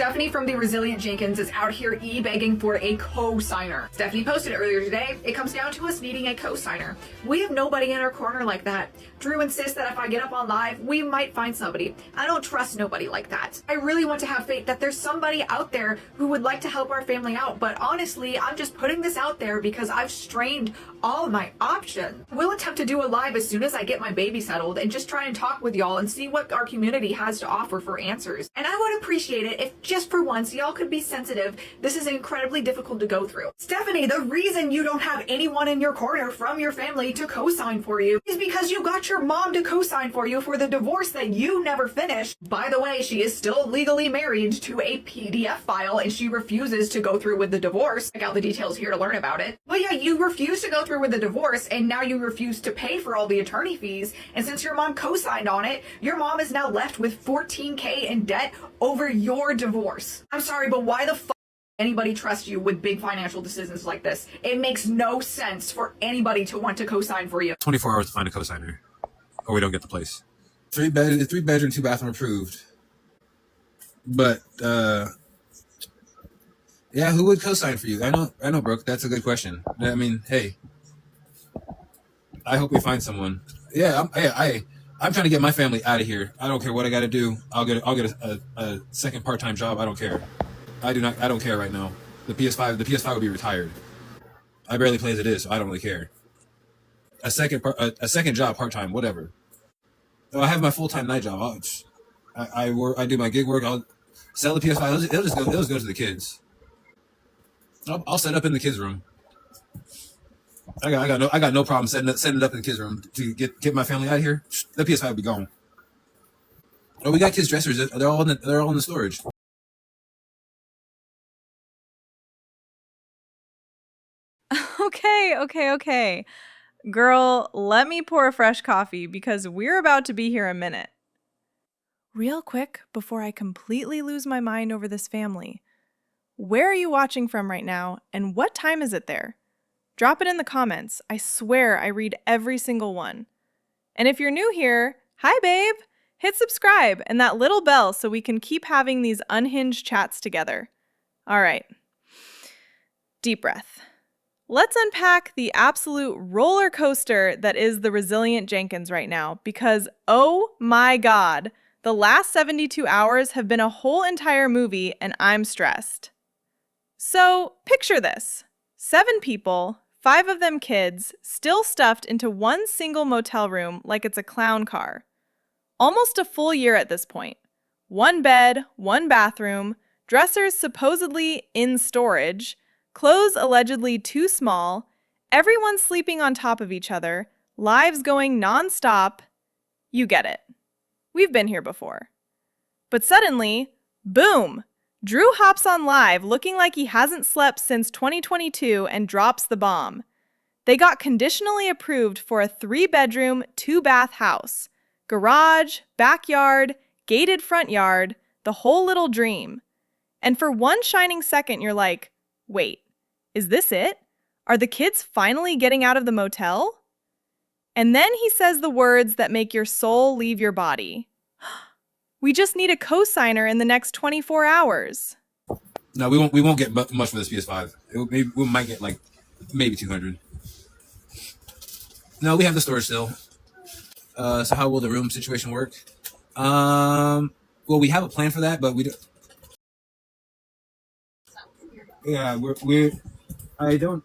Stephanie from the Resilient Jenkins is out here e-begging for a cosigner. Stephanie posted earlier today, it comes down to us needing a cosigner. We have nobody in our corner like that. Drew insists that if I get up on live, we might find somebody. I don't trust nobody like that. I really want to have faith that there's somebody out there who would like to help our family out, but honestly, I'm just putting this out there because I've strained all of my options. We'll attempt to do a live as soon as I get my baby settled and just try and talk with y'all and see what our community has to offer for answers. And I would appreciate it if just for once y'all could be sensitive. This is incredibly difficult to go through. Stephanie, the reason you don't have anyone in your corner from your family to co-sign for you is because you got your mom to co-sign for you for the divorce that you never finished. By the way, she is still legally married to a PDF file and she refuses to go through with the divorce. Check out the details here to learn about it. But yeah, you refuse to go through with the divorce and now you refuse to pay for all the attorney fees. And since your mom co-signed on it, your mom is now left with $14,000 in debt over your divorce. I'm sorry, but why the fuck anybody trust you with big financial decisions like this? It makes no sense for anybody to want to co-sign for you. 24 hours to find a co-signer, or we don't get the place. Three bedroom, 2 bathroom approved. But yeah, who would co-sign for you? I know, Brooke. That's a good question. I mean, hey, I hope we find someone. Yeah, I'm trying to get my family out of here. I don't care what I got to do. I'll get a second part-time job. I don't care. I don't care right now. The PS5 will be retired. I barely play as it is, so I don't really care. A second job, part-time, whatever. I have my full-time night job. I work. I do my gig work. I'll sell the PS5. It'll just go to the kids. I'll set up in the kids' room. I got no problem setting it up in the kids' room to get my family out of here. The PS5 will be gone. Oh, we got kids' dressers. They're all in the storage. Okay. Girl, let me pour a fresh coffee because we're about to be here a minute. Real quick, before I completely lose my mind over this family. Where are you watching from right now, and what time is it there? Drop it in the comments. I swear I read every single one. And if you're new here, hi babe! Hit subscribe and that little bell so we can keep having these unhinged chats together. All right. Deep breath. Let's unpack the absolute roller coaster that is the Resilient Jenkins right now because, oh my God, the last 72 hours have been a whole entire movie and I'm stressed. So, picture this. 7 people, 5 of them kids, still stuffed into one single motel room like it's a clown car. Almost a full year at this point. 1 bed, 1 bathroom, dressers supposedly in storage, clothes allegedly too small, everyone sleeping on top of each other, lives going non-stop. You get it. We've been here before. But suddenly, boom! Drew hops on live looking like he hasn't slept since 2022 and drops the bomb. They got conditionally approved for a 3-bedroom, 2-bath house. Garage, backyard, gated front yard, the whole little dream. And for one shining second, you're like, wait, is this it? Are the kids finally getting out of the motel? And then he says the words that make your soul leave your body. We just need a cosigner in the next 24 hours. No, we won't get much for this PS5. We might get like maybe 200. No, we have the storage still. So how will the room situation work? Well, we have a plan for that, but we don't. Yeah, I don't.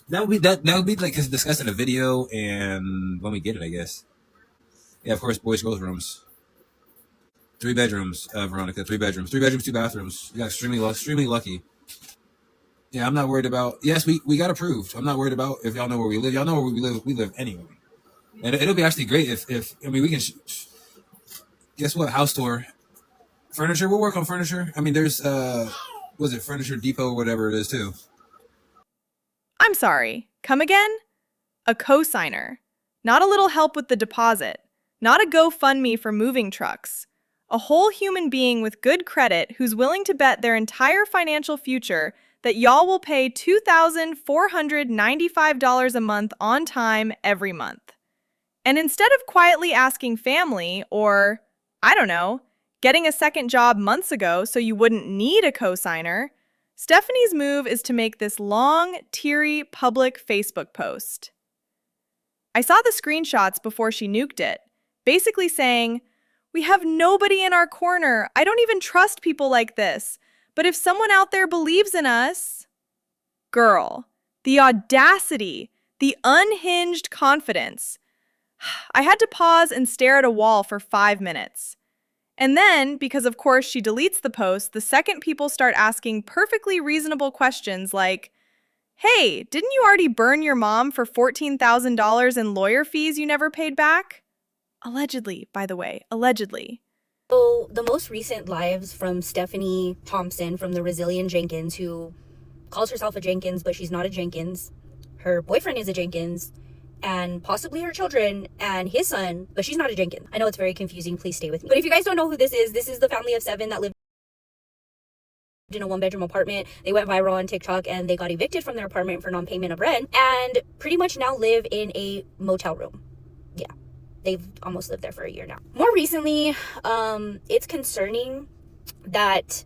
That would be like discussed in a video and when we get it, I guess. Yeah, of course, boys, girls rooms. 3 bedrooms, Veronica. 3 bedrooms. 3 bedrooms, 2 bathrooms. You got extremely lucky. Yeah, I'm not worried about. Yes, we got approved. I'm not worried about if y'all know where we live. Y'all know where we live. We live anyway, and it'll be actually great if I mean we can. Guess what? House tour. Furniture. We'll work on furniture. I mean, there's was it Furniture Depot or whatever it is too. I'm sorry. Come again? A cosigner. Not a little help with the deposit. Not a GoFundMe for moving trucks. A whole human being with good credit who's willing to bet their entire financial future that y'all will pay $2,495 a month on time every month. And instead of quietly asking family or, I don't know, getting a second job months ago so you wouldn't need a cosigner, Stephanie's move is to make this long, teary, public Facebook post. I saw the screenshots before she nuked it, basically saying, "We have nobody in our corner. I don't even trust people like this. But if someone out there believes in us..." Girl, the audacity, the unhinged confidence. I had to pause and stare at a wall for 5 minutes. And then, because of course she deletes the post, the second people start asking perfectly reasonable questions like, "Hey, didn't you already burn your mom for $14,000 in lawyer fees you never paid back?" Allegedly, by the way, allegedly. So the most recent lives from Stephanie Thompson from the Resilient Jenkins, who calls herself a Jenkins, but she's not a Jenkins. Her boyfriend is a Jenkins, and possibly her children and his son, but she's not a Jenkins. I know it's very confusing. Please stay with me. But if you guys don't know who this is the family of 7 that lived in a 1-bedroom apartment. They went viral on TikTok and they got evicted from their apartment for non-payment of rent and pretty much now live in a motel room. Yeah, they've almost lived there for a year now. More recently, it's concerning that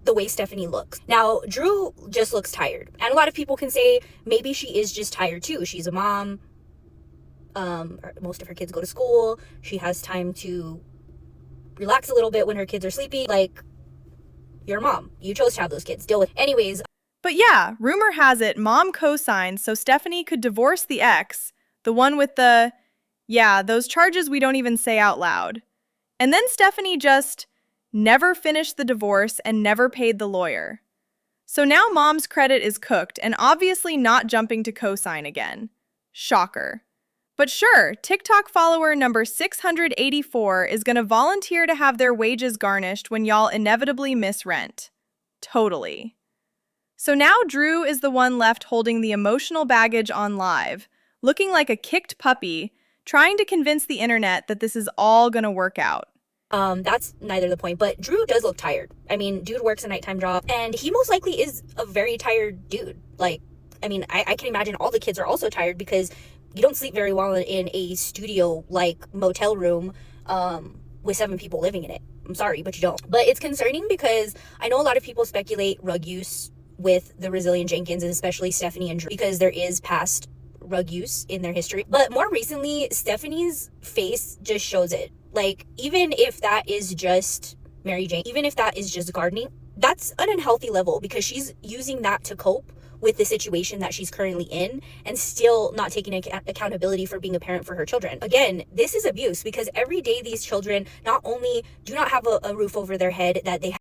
the way Stephanie looks. Now, Drew just looks tired. And a lot of people can say maybe she is just tired too. She's a mom. Most of her kids go to school. She has time to relax a little bit when her kids are sleeping. Like, you're a mom. You chose to have those kids. Deal with it. Anyways. But yeah, rumor has it mom co-signed so Stephanie could divorce the ex, the one with the, yeah, those charges we don't even say out loud. And then Stephanie just never finished the divorce and never paid the lawyer. So now mom's credit is cooked and obviously not jumping to co-sign again. Shocker. But sure, TikTok follower number 684 is gonna volunteer to have their wages garnished when y'all inevitably miss rent. Totally. So now Drew is the one left holding the emotional baggage on live, looking like a kicked puppy, trying to convince the internet that this is all gonna work out. That's neither the point, but Drew does look tired. I mean, dude works a nighttime job, and he most likely is a very tired dude. Like, I mean, I can imagine all the kids are also tired because you don't sleep very well in a studio-like motel room with 7 people living in it. I'm sorry, but you don't. But it's concerning because I know a lot of people speculate rug use with the Resilient Jenkins, and especially Stephanie and Drew, because there is past rug use in their history. But more recently, Stephanie's face just shows it. Like, even if that is just Mary Jane, even if that is just gardening, that's an unhealthy level because she's using that to cope with the situation that she's currently in and still not taking accountability for being a parent for her children. Again, this is abuse because every day these children not only do not have a roof over their head, that they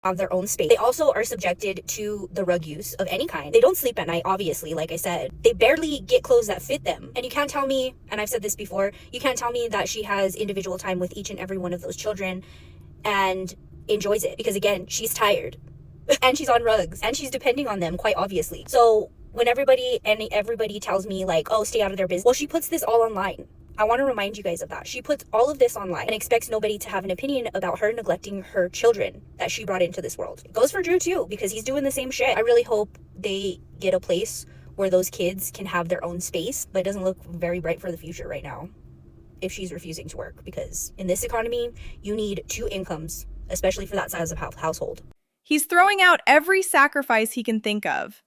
have their own space, they also are subjected to the rug use of any kind. They don't sleep at night, obviously, like I said. They barely get clothes that fit them. And you can't tell me, and I've said this before, you can't tell me that she has individual time with each and every one of those children and enjoys it because, again, she's tired. And she's on rugs and she's depending on them, quite obviously. So when everybody tells me like, oh, stay out of their business, well, she puts this all online. I want to remind you guys of that. She puts all of this online and expects nobody to have an opinion about her neglecting her children that she brought into this world. It goes for Drew too, because he's doing the same shit. I really hope they get a place where those kids can have their own space, but it doesn't look very bright for the future right now if she's refusing to work, because in this economy, you need 2 incomes, especially for that size of household. He's throwing out every sacrifice he can think of.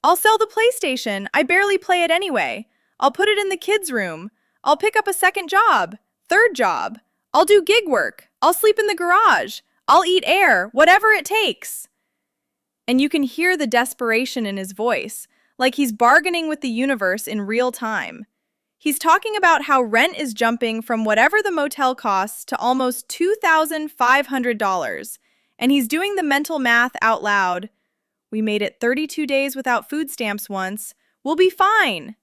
I'll sell the PlayStation. I barely play it anyway. I'll put it in the kids' room. I'll pick up a second job, 3rd job. I'll do gig work. I'll sleep in the garage. I'll eat air, whatever it takes. And you can hear the desperation in his voice, like he's bargaining with the universe in real time. He's talking about how rent is jumping from whatever the motel costs to almost $2,500. And he's doing the mental math out loud. We made it 32 days without food stamps once. We'll be fine.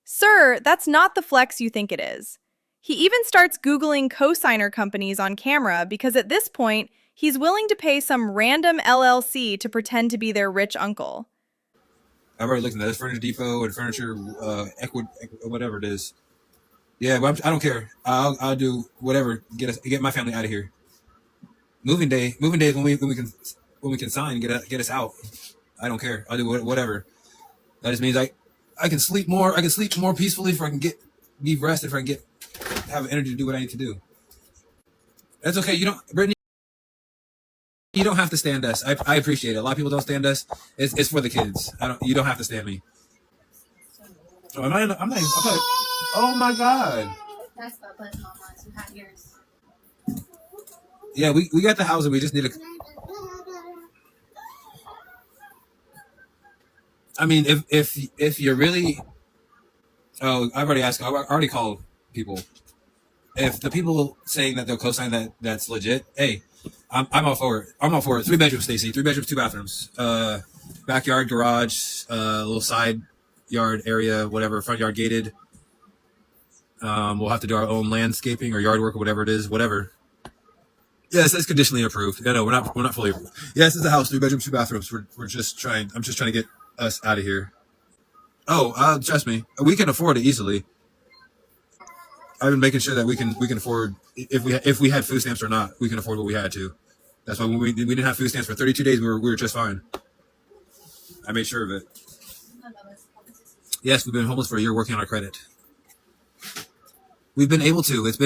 Sir, that's not the flex you think it is. He even starts Googling cosigner companies on camera because at this point, he's willing to pay some random LLC to pretend to be their rich uncle. I've already looked at this Furniture Depot and Furniture whatever it is. Yeah, but I don't care. I'll do whatever. Get my family out of here. Moving day is when we can sign, get us out. I don't care. I'll do whatever. That just means I can sleep more. I can sleep more peacefully if I can be rested. If I can have energy to do what I need to do. That's okay. You don't, Brittany. You don't have to stand us. I appreciate it. A lot of people don't stand us. It's for the kids. You don't have to stand me. Oh, I'm not. Oh my God. That's Papa's mama. You have yours. Yeah, we got the house and we just need a. I mean, if you're really. Oh, I've already asked. I already called people. If the people saying that they'll co-sign that's legit, hey, I'm all for it. I'm all for it. 3 bedrooms, Stacy. 3 bedrooms, 2 bathrooms. Backyard, garage, little side yard area, whatever. Front yard gated. We'll have to do our own landscaping or yard work or whatever it is. Whatever. Yes, it's conditionally approved. No, we're not fully approved. Yes, it's a house, 3 bedrooms, 2 bathrooms. We're just trying. I'm just trying to get us out of here. Oh, trust me, we can afford it easily. I've been making sure that we can afford if we had food stamps or not, we can afford what we had to. That's why when we didn't have food stamps for 32 days, we were just fine. I made sure of it. Yes, we've been homeless for a year working on our credit. We've been able to. It's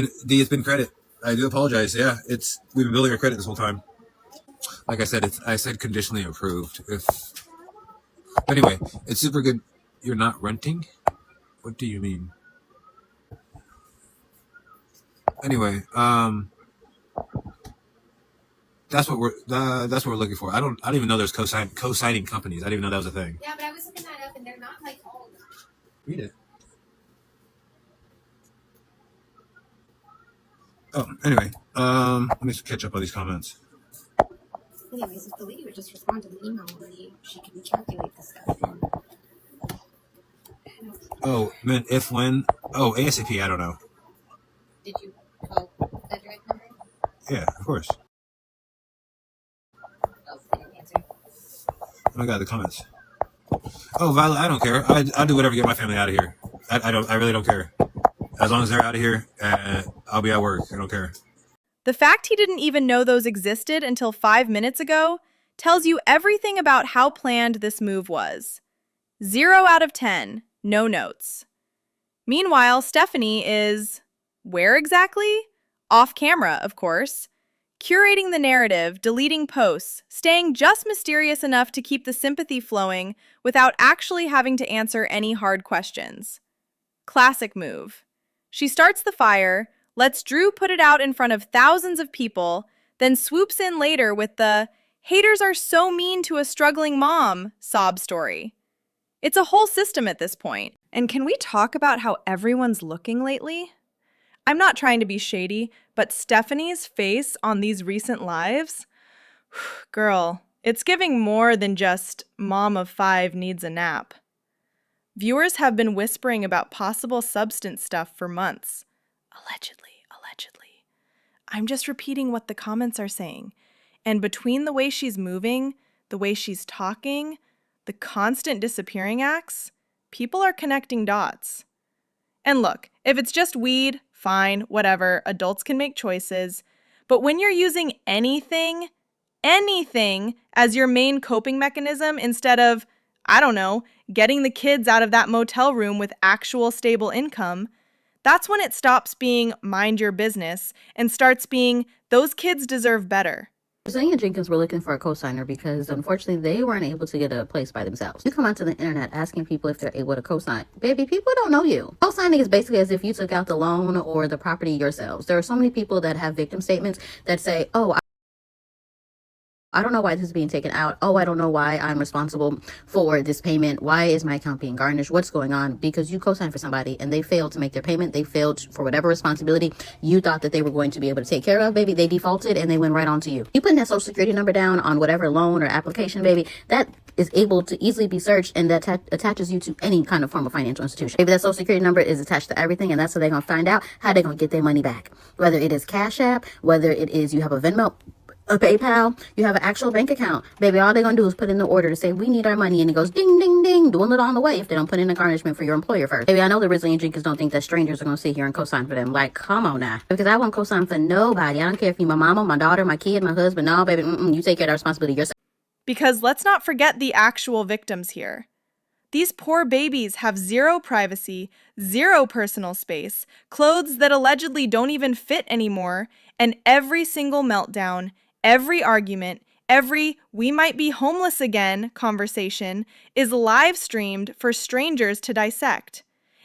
been credit. I do apologize. Yeah, we've been building our credit this whole time. Like I said, I said conditionally approved. Anyway, it's super good. You're not renting? What do you mean? Anyway, that's what we're looking for. I don't even know there's co-signing companies. I didn't even know that was a thing. Yeah, but I was looking that up and they're not like called. Read it. Oh, anyway, let me catch up on these comments. Anyways, if the lady would just respond to the email already, she could recalculate this stuff. Oh, man, oh, ASAP, I don't know. Did you call the direct number? Yeah, of course. Oh, they didn't answer. I got the comments. Oh, Violet, I don't care. I'll do whatever to get my family out of here. I really don't care. As long as they're out of here, I'll be at work. I don't care. The fact he didn't even know those existed until 5 minutes ago tells you everything about how planned this move was. 0 out of 10, no notes. Meanwhile, Stephanie is... where exactly? Off camera, of course. Curating the narrative, deleting posts, staying just mysterious enough to keep the sympathy flowing without actually having to answer any hard questions. Classic move. She starts the fire, lets Drew put it out in front of thousands of people, then swoops in later with the "haters are so mean to a struggling mom" sob story. It's a whole system at this point. And can we talk about how everyone's looking lately? I'm not trying to be shady, but Stephanie's face on these recent lives? Girl, it's giving more than just mom of 5 needs a nap. Viewers have been whispering about possible substance stuff for months. Allegedly. I'm just repeating what the comments are saying. And between the way she's moving, the way she's talking, the constant disappearing acts, people are connecting dots. And look, if it's just weed, fine, whatever, adults can make choices. But when you're using anything as your main coping mechanism instead of, I don't know, getting the kids out of that motel room with actual stable income, that's when it stops being mind your business and starts being those kids deserve better. Zane and Jenkins were looking for a cosigner because unfortunately they weren't able to get a place by themselves. You come onto the internet asking people if they're able to cosign. Baby, people don't know you. Cosigning is basically as if you took out the loan or the property yourselves. There are so many people that have victim statements that say, oh, I don't know why this is being taken out. Oh, I don't know why I'm responsible for this payment. Why is my account being garnished? What's going on? Because you co-signed for somebody and they failed to make their payment. They failed for whatever responsibility you thought that they were going to be able to take care of, baby. They defaulted and they went right on to you. You putting that social security number down on whatever loan or application, baby, that is able to easily be searched and that attaches you to any kind of form of financial institution. Maybe that social security number is attached to everything and that's how they're going to find out how they're going to get their money back. Whether it is Cash App, whether it is you have a Venmo, a PayPal, you have an actual bank account. Baby, all they're going to do is put in the order to say, we need our money. And it goes ding, ding, ding, doing it on the way if they don't put in a garnishment for your employer first. Baby, I know the Rizzy and Jenkins don't think that strangers are going to sit here and co-sign for them. Like, come on now. Because I won't co-sign for nobody. I don't care if you're my mama, my daughter, my kid, my husband. No, baby, you take care of that responsibility yourself. Because let's not forget the actual victims here. These poor babies have zero privacy, zero personal space, clothes that allegedly don't even fit anymore, and every single meltdown, every argument, every "we might be homeless again" conversation is live streamed for strangers to dissect.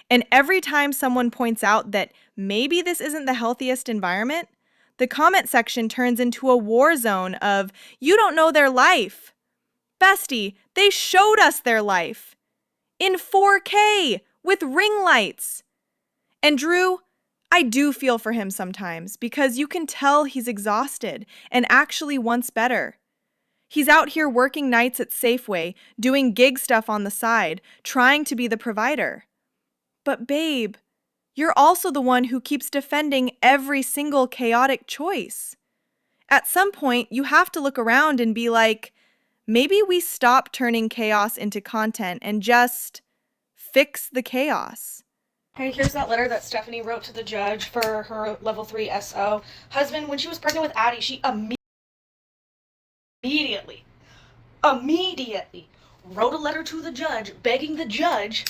And every time someone points out that maybe this isn't the healthiest environment, the comment section turns into a war zone of, "You don't know their life." Bestie, they showed us their life. In 4K, with ring lights. And Drew, I do feel for him sometimes because you can tell he's exhausted and actually wants better. He's out here working nights at Safeway, doing gig stuff on the side, trying to be the provider. But babe, you're also the one who keeps defending every single chaotic choice. At some point, you have to look around and be like, maybe we stop turning chaos into content and just fix the chaos. Hey, here's that letter that Stephanie wrote to the judge for her level 3 SO. Husband, when she was pregnant with Addie, she immediately wrote a letter to the judge begging the judge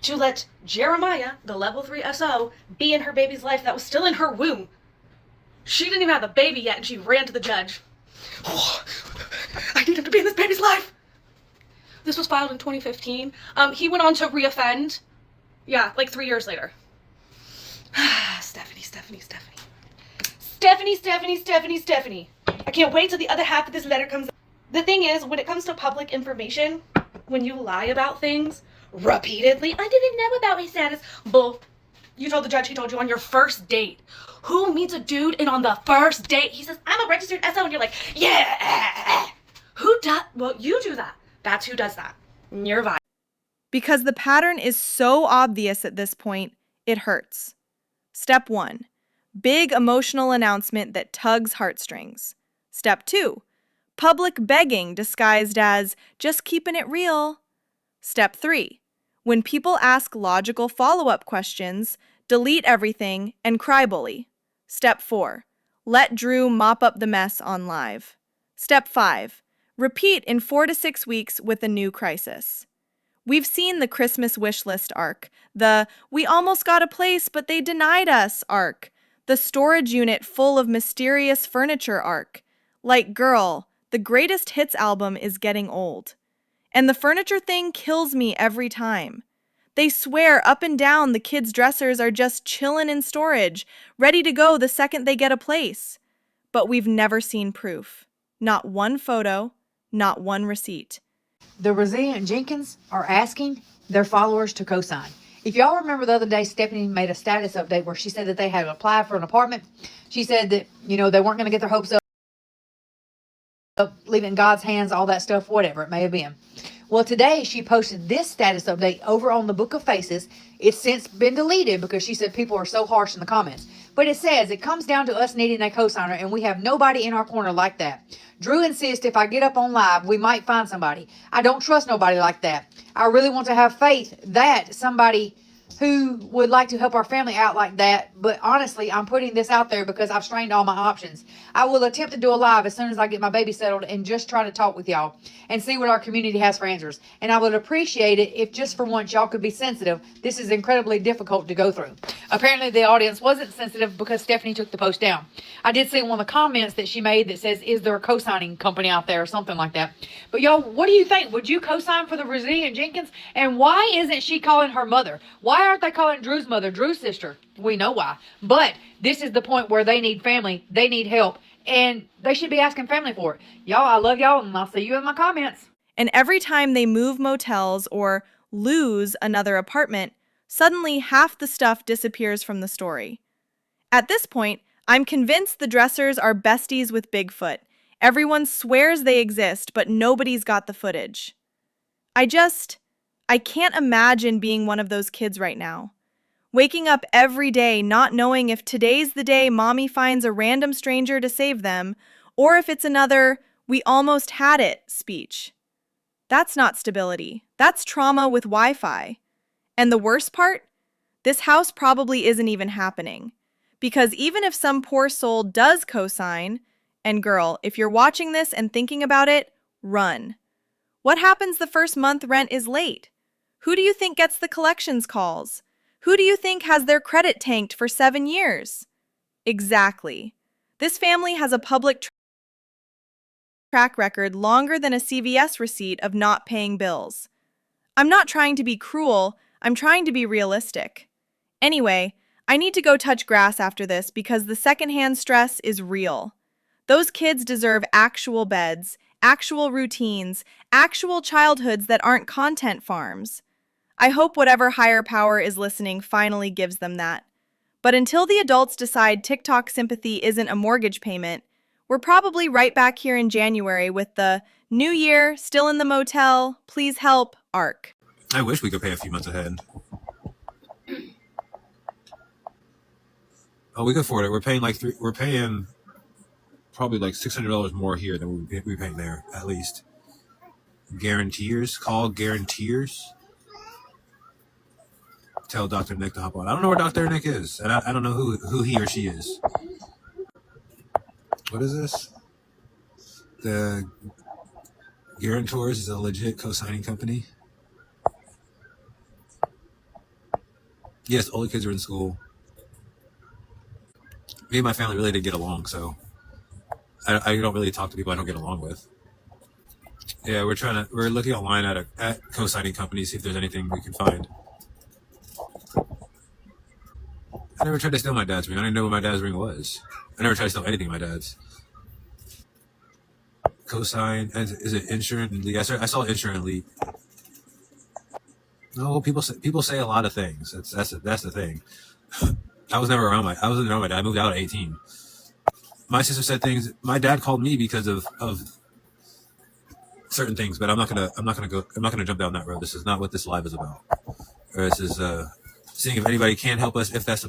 to let Jeremiah, the level 3 SO, be in her baby's life that was still in her womb. She didn't even have the baby yet, and she ran to the judge. Oh, I need him to be in this baby's life. This was filed in 2015. He went on to reoffend. Yeah, like 3 years later. Stephanie. I can't wait till the other half of this letter comes. The thing is, when it comes to public information, when you lie about things repeatedly, I didn't know about my status. Bull. You told the judge he told you on your first date. Who meets a dude and on the first date he says, "I'm a registered SO," and you're like, yeah. Who does? Well, you do that. That's who does that. You're vi. Because the pattern is so obvious at this point, it hurts. Step 1. Big emotional announcement that tugs heartstrings. Step 2. Public begging disguised as just keeping it real. Step 3. When people ask logical follow-up questions, delete everything and cry bully. Step 4. Let Drew mop up the mess on live. Step 5. Repeat in 4 to 6 weeks with a new crisis. We've seen the Christmas wish list arc, the "we almost got a place but they denied us" arc, the storage unit full of mysterious furniture arc. Like, girl, the greatest hits album is getting old. And the furniture thing kills me every time. They swear up and down the kids' dressers are just chillin' in storage, ready to go the second they get a place. But we've never seen proof. Not one photo, not one receipt. The resilient Jenkins are asking their followers to co-sign. If y'all remember the other day, Stephanie made a status update where she said that they had applied for an apartment. She said that, they weren't going to get their hopes up, leave it in God's hands, all that stuff, whatever it may have been. Well, today she posted this status update over on the Book of Faces. It's since been deleted because she said people are so harsh in the comments. But it says, it comes down to us needing a cosigner, and we have nobody in our corner like that. Drew insists if I get up on live, we might find somebody. I don't trust nobody like that. I really want to have faith that somebody who would like to help our family out like that. But honestly, I'm putting this out there because I've strained all my options. I will attempt to do a live as soon as I get my baby settled and just try to talk with y'all and see what our community has for answers. And I would appreciate it if just for once y'all could be sensitive. This is incredibly difficult to go through. Apparently the audience wasn't sensitive because Stephanie took the post down. I did see one of the comments that she made that says, is there a co-signing company out there or something like that? But y'all, what do you think? Would you co-sign for the resilient Jenkins? And why isn't she calling her mother? Why aren't they calling Drew's mother Drew's sister? We know why. But this is the point where they need family. They need help. And they should be asking family for it. Y'all, I love y'all, and I'll see you in my comments. And every time they move motels or lose another apartment, suddenly half the stuff disappears from the story. At this point, I'm convinced the dressers are besties with Bigfoot. Everyone swears they exist, but nobody's got the footage. I can't imagine being one of those kids right now. Waking up every day not knowing if today's the day mommy finds a random stranger to save them, or if it's another "we almost had it" speech. That's not stability. That's trauma with Wi-Fi. And the worst part? This house probably isn't even happening. Because even if some poor soul does co-sign, and girl, if you're watching this and thinking about it, run. What happens the first month rent is late? Who do you think gets the collections calls? Who do you think has their credit tanked for 7 years? Exactly. This family has a public track record longer than a CVS receipt of not paying bills. I'm not trying to be cruel, I'm trying to be realistic. Anyway, I need to go touch grass after this because the secondhand stress is real. Those kids deserve actual beds, actual routines, actual childhoods that aren't content farms. I hope whatever higher power is listening finally gives them that. But until the adults decide TikTok sympathy isn't a mortgage payment, we're probably right back here in January with the New Year, still in the motel, please help arc. I wish we could pay a few months ahead. Oh, we could afford it. We're paying probably like $600 more here than we paying there, at least. Guaranteers, call guaranteers. Tell Dr. Nick to hop on. I don't know where Dr. Nick is, and I don't know who he or she is. What is this? The Guarantors is a legit co-signing company. Yes, all the kids are in school. Me and my family really did get along, so I don't really talk to people I don't get along with. Yeah, we're looking online at co-signing companies, see if there's anything we can find. I never tried to steal my dad's ring. I didn't know what my dad's ring was. I never tried to steal anything my dad's. Cosign, is it insurance? Yes, I saw insurance lead. No, people say a lot of things. That's the thing. I wasn't around my dad. I moved out at 18. My sister said things. My dad called me because of certain things, but I'm not gonna jump down that road. This is not what this live is about. This is seeing if anybody can help us, if that's a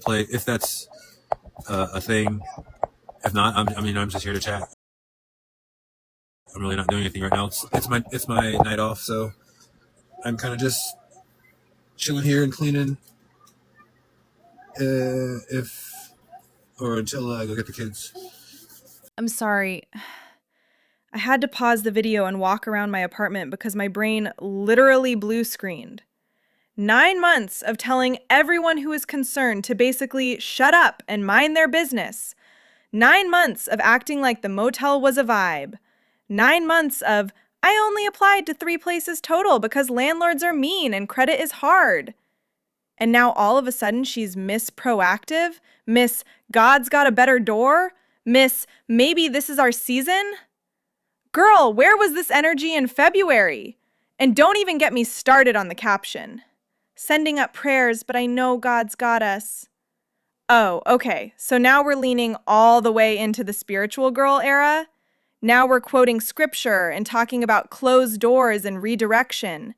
thing. If not, I'm just here to chat. I'm really not doing anything right now. It's my night off, so I'm kind of just chilling here and cleaning. Until I go get the kids. I'm sorry. I had to pause the video and walk around my apartment because my brain literally blue screened. 9 months of telling everyone who is concerned to basically shut up and mind their business. 9 months of acting like the motel was a vibe. 9 months of, I only applied to 3 places total because landlords are mean and credit is hard. And now all of a sudden she's Miss Proactive, Miss God's got a better door, Miss Maybe this is our season. Girl, where was this energy in February? And don't even get me started on the caption. Sending up prayers, but I know God's got us. Oh, okay, so now we're leaning all the way into the spiritual girl era? Now we're quoting scripture and talking about closed doors and redirection.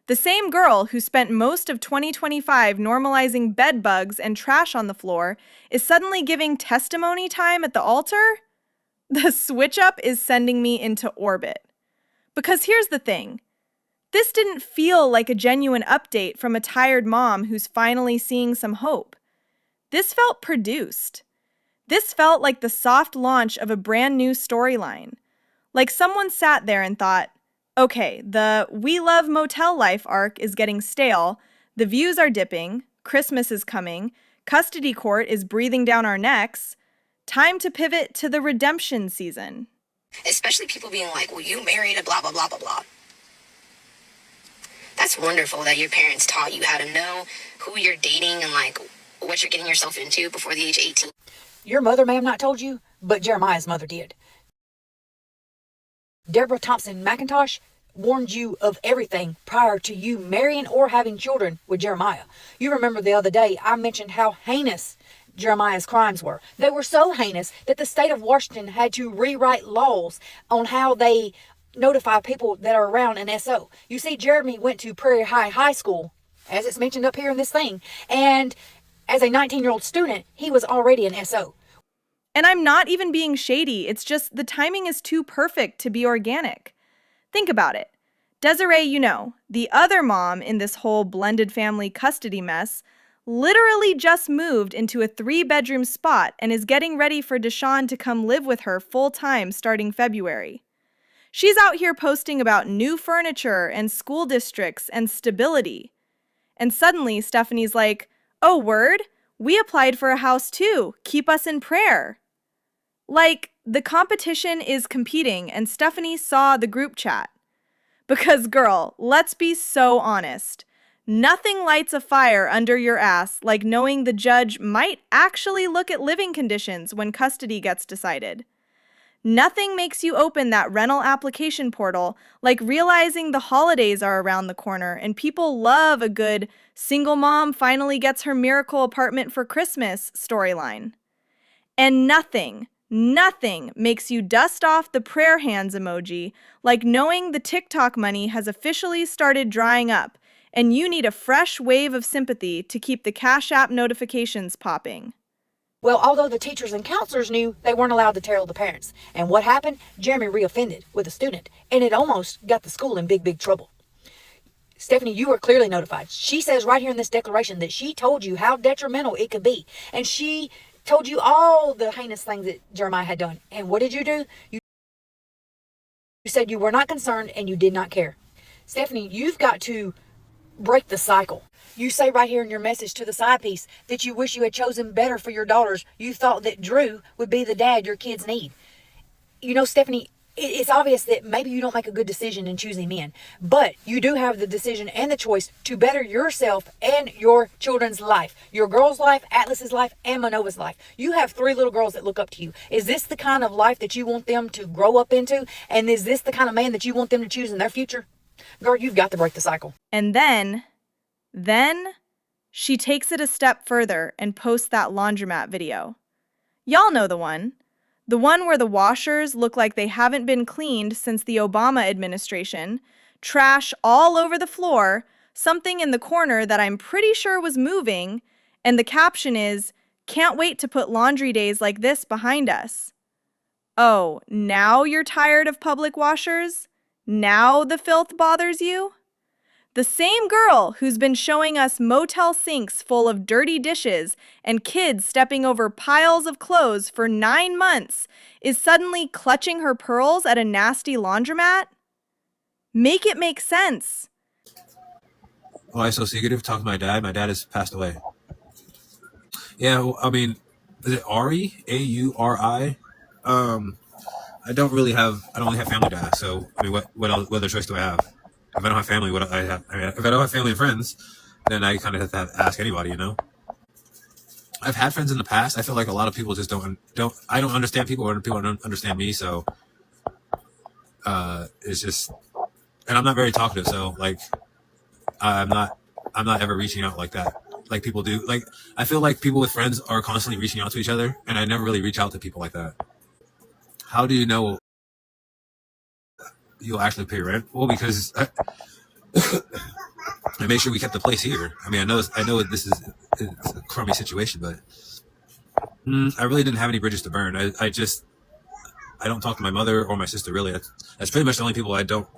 The same girl who spent most of 2025 normalizing bed bugs and trash on the floor is suddenly giving testimony time at the altar? The switch up is sending me into orbit. Because here's the thing. This didn't feel like a genuine update from a tired mom who's finally seeing some hope. This felt produced. This felt like the soft launch of a brand new storyline. Like someone sat there and thought, okay, the We Love Motel Life arc is getting stale, the views are dipping, Christmas is coming, custody court is breathing down our necks, time to pivot to the redemption season. Especially people being like, well, you married a blah, blah, blah, blah, blah. That's wonderful that your parents taught you how to know who you're dating and like what you're getting yourself into before the age of 18. Your mother may have not told you, but Jeremiah's mother did. Deborah Thompson McIntosh warned you of everything prior to you marrying or having children with Jeremiah. You remember the other day I mentioned how heinous Jeremiah's crimes were. They were so heinous that the state of Washington had to rewrite laws on how they notify people that are around an SO. You see, Jeremy went to Prairie High School, as it's mentioned up here in this thing, and as a 19-year-old student, he was already an SO. And I'm not even being shady, it's just the timing is too perfect to be organic. Think about it. Desiree, the other mom in this whole blended family custody mess, literally just moved into a 3-bedroom spot and is getting ready for Deshaun to come live with her full-time starting February. She's out here posting about new furniture and school districts and stability. And suddenly Stephanie's like, oh, word? We applied for a house too. Keep us in prayer. Like, the competition is competing, and Stephanie saw the group chat. Because, girl, let's be so honest. Nothing lights a fire under your ass like knowing the judge might actually look at living conditions when custody gets decided. Nothing makes you open that rental application portal like realizing the holidays are around the corner and people love a good single mom finally gets her miracle apartment for Christmas storyline. And nothing makes you dust off the prayer hands emoji like knowing the TikTok money has officially started drying up and you need a fresh wave of sympathy to keep the Cash App notifications popping. Well, although the teachers and counselors knew, they weren't allowed to tell the parents. And what happened? Jeremy reoffended with a student, and it almost got the school in big trouble. Stephanie, you were clearly notified. She says right here in this declaration that she told you how detrimental it could be. And she told you all the heinous things that Jeremiah had done. And what did you do? You said you were not concerned and you did not care. Stephanie, you've got to break the cycle. You say right here in your message to the side piece that you wish you had chosen better for your daughters. You thought that Drew would be the dad your kids need. You know, Stephanie, it's obvious that maybe you don't make a good decision in choosing men, but you do have the decision and the choice to better yourself and your children's life, your girl's life, Atlas's life, and Manova's life. You have 3 little girls that look up to you. Is this the kind of life that you want them to grow up into? And is this the kind of man that you want them to choose in their future? Girl, you've got to break the cycle. And then she takes it a step further and posts that laundromat video. Y'all know the one. The one where the washers look like they haven't been cleaned since the Obama administration, trash all over the floor, something in the corner that I'm pretty sure was moving, and the caption is, "Can't wait to put laundry days like this behind us." Oh, now you're tired of public washers? Now the filth bothers you? The same girl who's been showing us motel sinks full of dirty dishes and kids stepping over piles of clothes for 9 months is suddenly clutching her pearls at a nasty laundromat? Make it make sense. Why so secretive? Talk to my dad. My dad has passed away. Yeah, well, I mean, is it Ari? A-U-R-I? I don't only have family to ask, so I mean, what other choice do I have? If I don't have family, what I have? I mean, if I don't have family and friends, then I kind of have to ask anybody, you know. I've had friends in the past. I feel like a lot of people just don't. I don't understand people, or people don't understand me. So, it's just, and I'm not very talkative. So, like, I'm not ever reaching out like that, like people do. Like, I feel like people with friends are constantly reaching out to each other, and I never really reach out to people like that. How do you know you'll actually pay rent? Well, because I make sure we kept the place here. I mean, I know this is it's a crummy situation, but I really didn't have any bridges to burn. I don't talk to my mother or my sister really. That's pretty much the only people I don't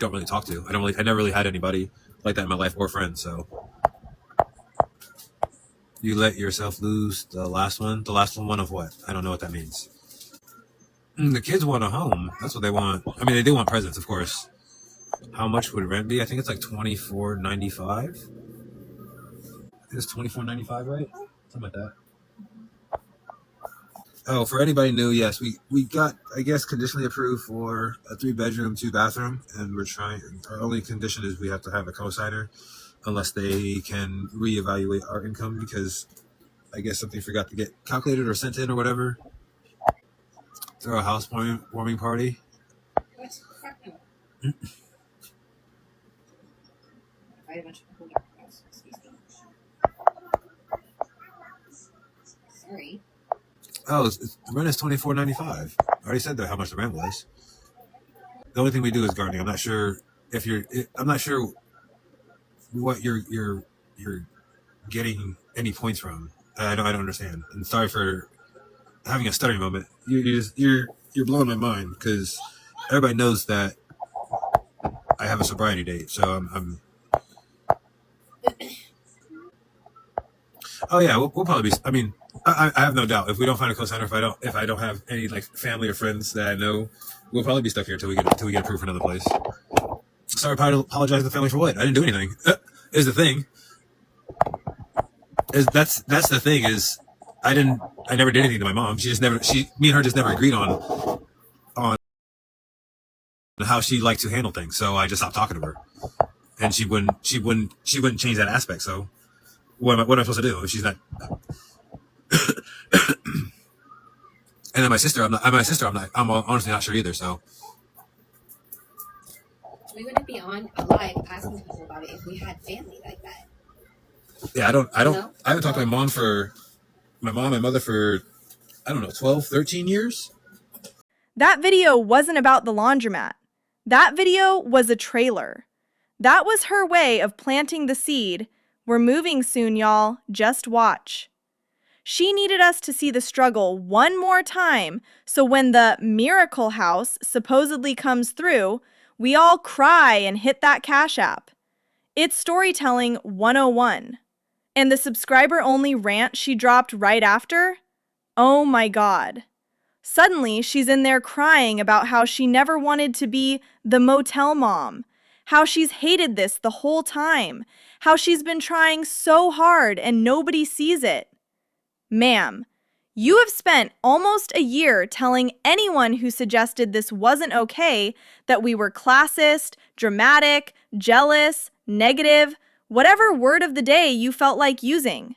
really talk to. I never really had anybody like that in my life or friends. So you let yourself lose the last one. The last one of what? I don't know what that means. The kids want a home. That's what they want. I mean, they do want presents, of course. How much would rent be? I think it's like $24.95. It's $24.95, right? Something like that. Oh, for anybody new, yes, we got, I guess, conditionally approved for a 3-bedroom, 2-bathroom, and we're trying. Our only condition is we have to have a cosigner, unless they can reevaluate our income because I guess something forgot to get calculated or sent in or whatever. Throw a house warming party. What? Fuck no. I had a bunch of people in your house. Excuse me. Sorry. Oh, the rent is $24.95. I already said that how much the rent was. The only thing we do is gardening. I'm not sure what you're getting any points from. I don't understand. And sorry for having a stuttering moment. You're blowing my mind because everybody knows that I have a sobriety date. So I'm oh yeah, we'll probably be. I mean, I have no doubt. If we don't find a cosigner, if I don't have any like family or friends that I know, we'll probably be stuck here till we get approved for another place. Sorry, apologize to the family for what? I didn't do anything. Is the thing. That's the thing is, I never did anything to my mom. Me and her just never agreed on how she liked to handle things. So I just stopped talking to her, and she wouldn't change that aspect. So what am I supposed to do if she's not? And then my sister, I'm honestly not sure either. So We wouldn't be on alive asking people about it if we had family like that. yeah, I No? haven't talked to my mom and mother for, I don't know, 12, 13 years. That video wasn't about the laundromat. That video was a trailer. That was her way of planting the seed. We're moving soon, y'all. Just watch. She needed us to see the struggle one more time, so when the miracle house supposedly comes through, we all cry and hit that Cash App. It's storytelling 101. And the subscriber-only rant she dropped right after? Oh my God. Suddenly, she's in there crying about how she never wanted to be the motel mom, how she's hated this the whole time, how she's been trying so hard and nobody sees it. Ma'am, you have spent almost a year telling anyone who suggested this wasn't okay that we were classist, dramatic, jealous, negative, whatever word of the day you felt like using.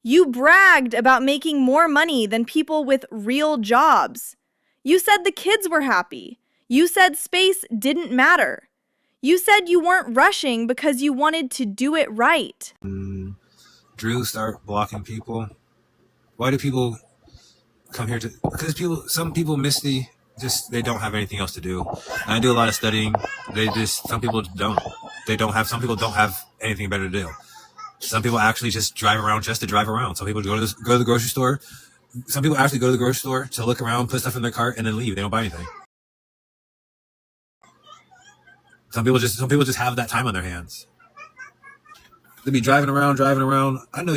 You bragged about making more money than people with real jobs. You said the kids were happy. You said space didn't matter. You said you weren't rushing because you wanted to do it right. Drew, start blocking people. Why do people come here to? Because some people, Misty, they don't have anything else to do. And I do a lot of studying. Some people don't. Some people don't have anything better to do. Some people actually just drive around just to drive around. Some people go to the grocery store. Some people actually go to the grocery store to look around, put stuff in their cart, and then leave. They don't buy anything. Some people just have that time on their hands. They'll be driving around. I know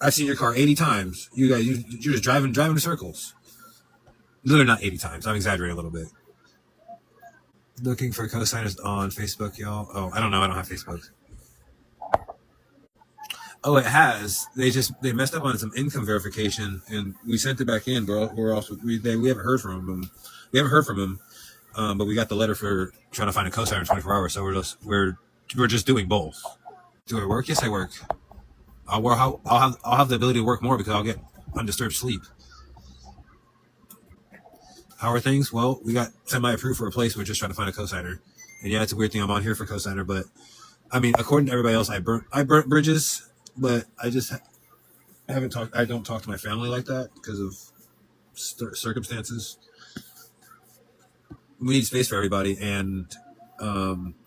I've seen your car 80 times. You guys, you're just driving in circles. Literally not 80 times. I'm exaggerating a little bit. Looking for cosigners on Facebook, y'all. Oh, I don't know. I don't have Facebook. Oh, it has. They messed up on some income verification, and we sent it back in. But we haven't heard from them. But we got the letter for trying to find a cosigner in 24 hours. So we're just doing both. Do I work? Yes, I work. I'll have the ability to work more because I'll get undisturbed sleep. How are things? Well, we got semi-approved for a place. We're just trying to find a cosigner. And yeah, it's a weird thing I'm on here for cosigner, but I mean, according to everybody else, I burnt bridges, but I don't talk to my family like that because of circumstances. We need space for everybody, and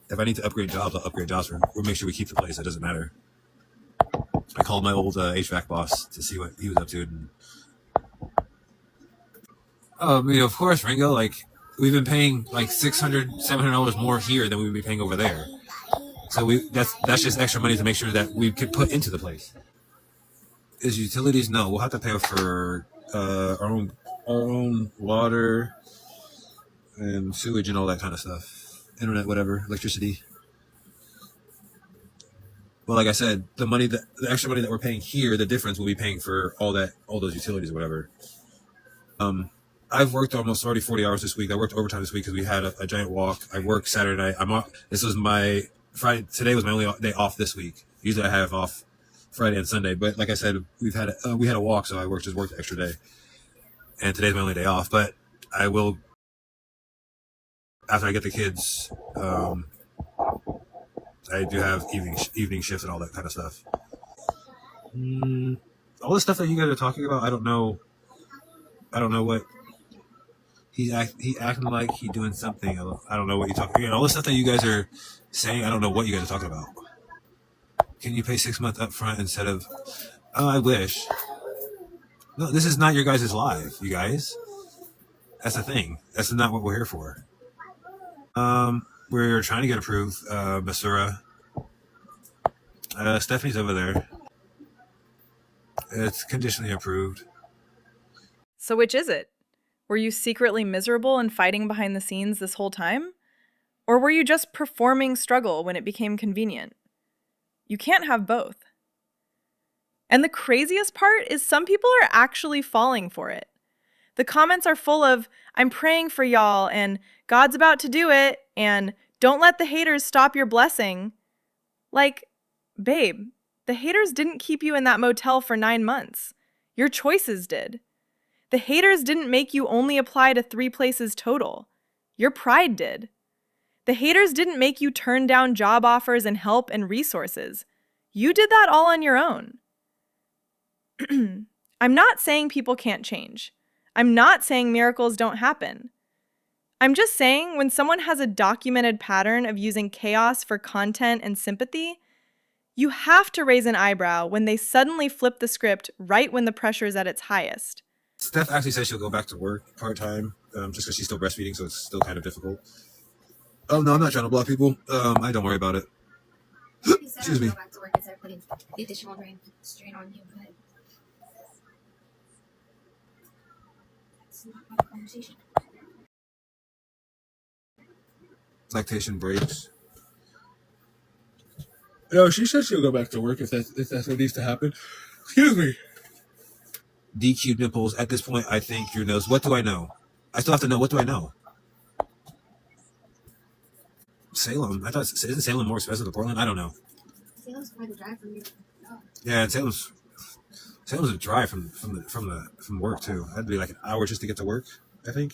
if I need to upgrade jobs, I'll upgrade jobs. We'll make sure we keep the place. It doesn't matter. I called my old HVAC boss to see what he was up to. And, of course, Ringo, like, we've been paying like $600, $700 more here than we would be paying over there. So that's just extra money to make sure that we could put into the place. Is utilities? No, we'll have to pay for our own water and sewage and all that kind of stuff. Internet, whatever, electricity. Well, like I said, the extra money that we're paying here, the difference we'll be paying for all those utilities or whatever. I've worked almost already 40 hours this week. I worked overtime this week because we had a giant walk. I worked Saturday night. I'm off. This was my Friday. Today was my only day off this week. Usually I have off Friday and Sunday, but like I said, we had a walk, so I worked an extra day. And today's my only day off. But I will, after I get the kids. I do have evening shifts and all that kind of stuff. All the stuff that you guys are talking about, I don't know what he acting like he doing something. I don't know what you're talking about. All the stuff that you guys are saying, I don't know what you guys are talking about. Can you pay 6 months up front instead of? Oh, I wish. No, this is not your guys' live, you guys. That's the thing. That's not what we're here for. We're trying to get approved, Masura. Stephanie's over there. It's conditionally approved. So which is it? Were you secretly miserable and fighting behind the scenes this whole time? Or were you just performing struggle when it became convenient? You can't have both. And the craziest part is some people are actually falling for it. The comments are full of, "I'm praying for y'all," and "God's about to do it," and "Don't let the haters stop your blessing." Like, babe, the haters didn't keep you in that motel for 9 months. Your choices did. The haters didn't make you only apply to 3 places total. Your pride did. The haters didn't make you turn down job offers and help and resources. You did that all on your own. I'm not saying people can't change. I'm not saying miracles don't happen. I'm just saying when someone has a documented pattern of using chaos for content and sympathy, you have to raise an eyebrow when they suddenly flip the script right when the pressure's at its highest. Steph actually says she'll go back to work part-time, just because she's still breastfeeding, so it's still kind of difficult. Oh, no, I'm not trying to block people. I don't worry about it. Excuse me. Go back to work instead of putting the additional strain on you, but that's not my conversation. Lactation breaks. No, she said she'll go back to work if that's what needs to happen. Excuse me. DQ nipples. At this point, I think your nose. What do I know? I still have to know. What do I know? Salem. I thought isn't Salem more expensive than Portland? I don't know. Salem's quite a drive from here. Oh. Yeah, and Salem's a drive from work too. That'd be like an hour just to get to work, I think.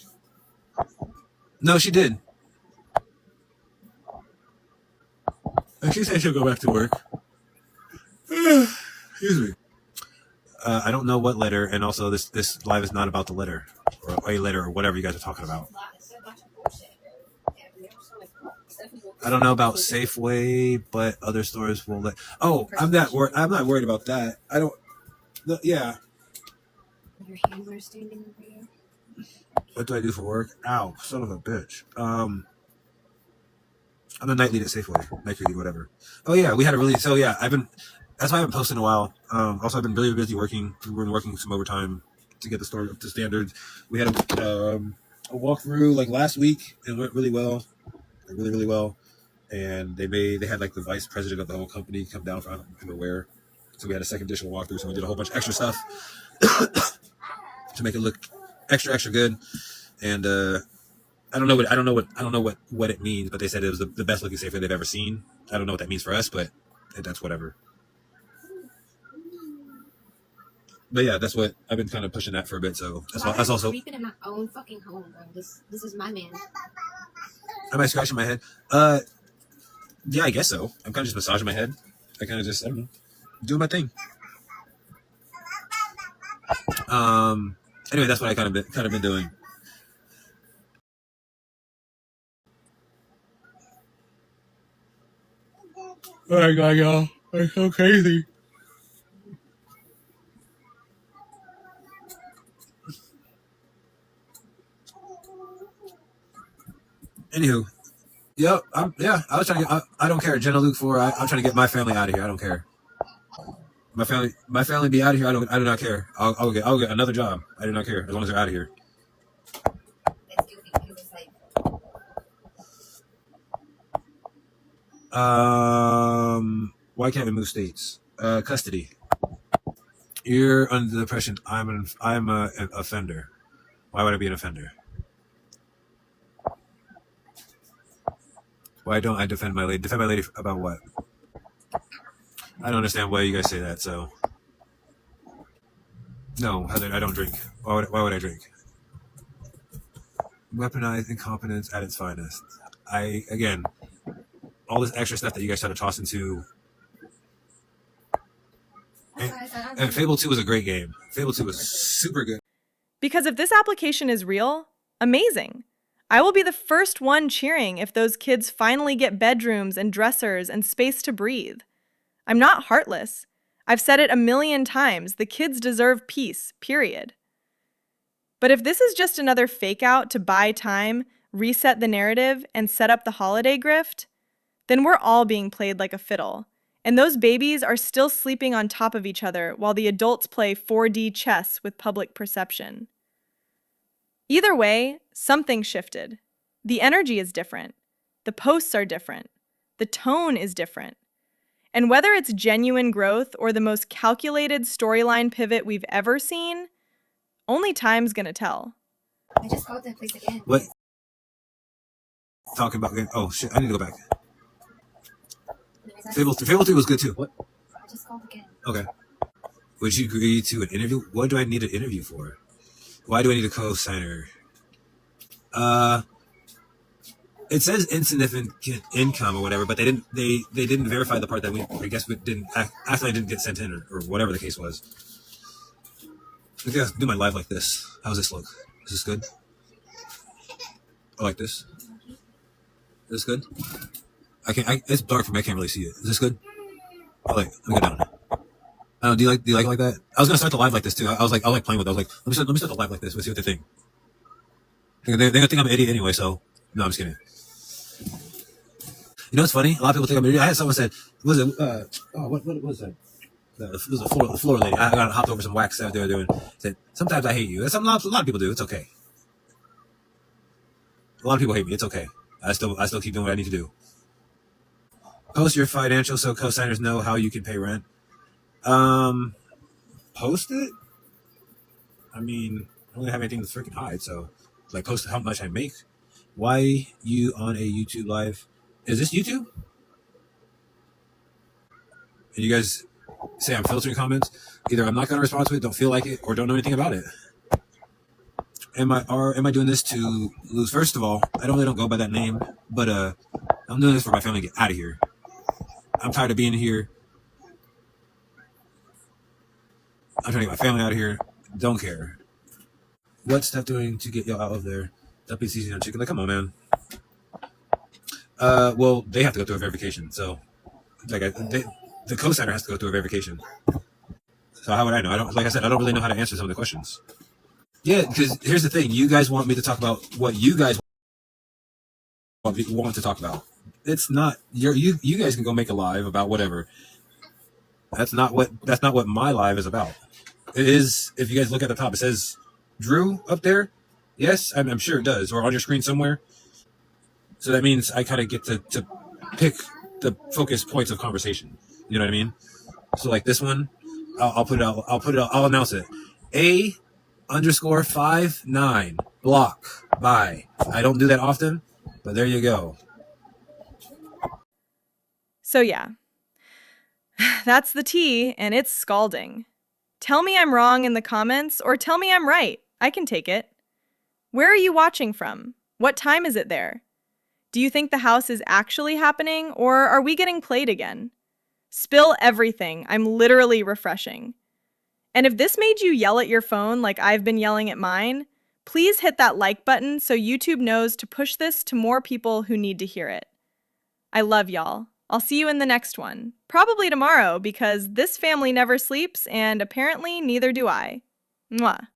No, she did. And she said she'll go back to work. Excuse me. I don't know what letter, and also this live is not about the letter or a letter or whatever you guys are talking about. I don't know about Safeway, but other stores will let. Oh, I'm not worried about that. I don't. Yeah. Your hands are standing over you. What do I do for work? Ow, son of a bitch. I'm a night lead at Safeway, night lead, whatever. Oh yeah, we had a really. So yeah, that's why I haven't posted in a while. Also, I've been really busy working. We've been working some overtime to get the store up to standards. We had a walkthrough like last week. It went really well, really, really well. And they had like the vice president of the whole company come down from everywhere. So we had a second additional walkthrough. So we did a whole bunch of extra stuff to make it look extra good. And I don't know what it means, but they said it was the best looking Safeway they've ever seen. I don't know what that means for us, but that's whatever. But yeah, that's what I've been kind of pushing that for a bit. So that's also sleeping in my own fucking home, bro. This is my man. Am I scratching my head? Yeah, I guess so. I'm kind of just massaging my head. I kind of just, I don't know, doing my thing. Anyway, that's what I kind of been doing. Oh my god, y'all. It's so crazy. Anywho, yep, I was trying to get, I don't care. Jenna Luke 4, I'm trying to get my family out of here. I don't care. My family be out of here. I do not care. I'll get another job. I do not care as long as they're out of here. Why can't we move states? Custody. You're under the impression I'm an offender. Why would I be an offender? Why don't I defend my lady? Defend my lady about what? I don't understand why you guys say that. So, no, Heather, I don't drink. Why would I drink? Weaponized incompetence at its finest. Again, all this extra stuff that you guys try to toss into. And Fable 2 was a great game. Fable 2 was super good. Because if this application is real, amazing. I will be the first one cheering if those kids finally get bedrooms and dressers and space to breathe. I'm not heartless. I've said it 1,000,000 times. The kids deserve peace, period. But if this is just another fake out to buy time, reset the narrative, and set up the holiday grift, then we're all being played like a fiddle. And those babies are still sleeping on top of each other while the adults play 4D chess with public perception. Either way, something shifted. The energy is different. The posts are different. The tone is different. And whether it's genuine growth or the most calculated storyline pivot we've ever seen, only time's gonna tell. I just called that place again. What? Talking about. Oh shit! I need to go back. Fable 3 was good too. What? I just called again. Okay. Would you agree to an interview? What do I need an interview for? Why do I need a co-signer? It says insignificant income or whatever, but they didn't verify the part that I guess we didn't actually didn't get sent in or whatever the case was. I think I'll do my live like this. How's this look? Is this good? I like this. Is this good? It's dark for me. I can't really see it. Is this good? Oh, let me go down. I don't know, do you like it like that? I was gonna start the live like this too. I was like playing with it. I was like, let me start the live like this. Let's see what they think. They're gonna think I'm an idiot anyway. So no, I'm just kidding. You know what's funny? A lot of people think I'm an idiot. I had someone said, what was that? It was a floor lady. I got hopped over some wax that they were doing. Said, sometimes I hate you. That's a lot of people do. It's okay. A lot of people hate me. It's okay. I still keep doing what I need to do. Post your financials so co-signers know how you can pay rent. Post it? I mean, I don't have anything to freaking hide, so like post how much I make. Why you on a YouTube live? Is this YouTube? And you guys say I'm filtering comments. Either I'm not going to respond to it, don't feel like it, or don't know anything about it. Am I doing this to lose? First of all, I really don't go by that name, but I'm doing this for my family to get out of here. I'm tired of being here. I'm trying to get my family out of here. Don't care. What's Steph doing to get y'all out of there? Dumping season on chicken. Like, come on, man. Well, they have to go through a verification. So, like, the co-signer has to go through a verification. So how would I know? Like I said, I don't really know how to answer some of the questions. Yeah, because here's the thing. You guys want me to talk about what you guys want to talk about. It's not you guys can go make a live about whatever. That's not what my live is about. It is, if you guys look at the top, it says Drew up there. Yes, I'm sure it does, or on your screen somewhere. So that means I kind of get to pick the focus points of conversation. You know what I mean? So like this one, I'll put it out. I'll announce it. A_59 block by. I don't do that often, but there you go. So yeah, that's the tea, and it's scalding. Tell me I'm wrong in the comments, or tell me I'm right. I can take it. Where are you watching from? What time is it there? Do you think the house is actually happening, or are we getting played again? Spill everything. I'm literally refreshing. And if this made you yell at your phone like I've been yelling at mine, please hit that like button so YouTube knows to push this to more people who need to hear it. I love y'all. I'll see you in the next one. Probably tomorrow, because this family never sleeps, and apparently neither do I. Mwah.